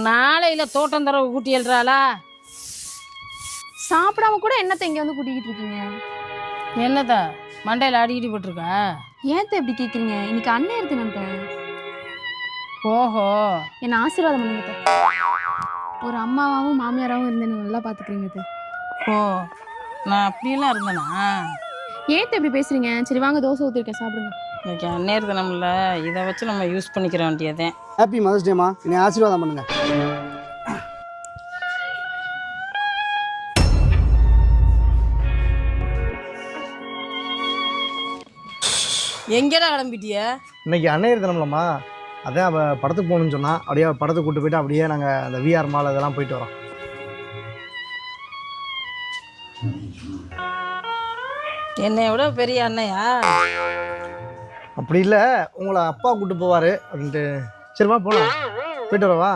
நாளையில் தோட்டம் தரவு கூட்டி எழுறாளா? சாப்பிடாம கூட என்னத்த இங்கே வந்து கூட்டிக்கிட்டு இருக்கீங்க? என்னதா மண்டையில் அடிக்கடி போட்டிருக்கா? ஏத்த எப்படி கேட்குறீங்க? இன்னைக்கு அண்ணன் இருக்குன்னு. ஓஹோ, என்னை ஆசீர்வாதம் பண்ணுங்க. ஒரு அம்மாவாகவும் மாமியாராகவும் இருந்து நல்லா பார்த்துக்கிறீங்க. ஓ, நான் அப்படியெல்லாம் இருந்தேனா? ஏத்த எப்படி பேசுறீங்க? சரி வாங்க, தோசை ஊற்றிருக்கேன், சாப்பிடுங்க. இன்னைக்கு அந்நேரத்து நம்மள இதை வச்சு நம்ம யூஸ் பண்ணிக்கிற வேண்டியதேன். Happy mother's டேமா. என்னை ஆசீர்வாதம் பண்ணுங்க. எங்கடா கிளம்பிட்டிய? இன்னைக்கு அன்னையர் தினம்லம்மா, அதான் அவள் படத்துக்கு போகணுன்னு சொன்னால் அப்படியே படத்துக்கு கூப்பிட்டு போயிட்டு அப்படியே நாங்கள் அந்த விஆர் மால் இதெல்லாம் போயிட்டு வரோம். என்னை விட பெரிய அண்ணையா? அப்படி இல்லை, உங்களை அப்பா கூப்பிட்டு போவார் அப்படின்ட்டு. சரிம்மா போகலாம், போயிட்டு வரவா?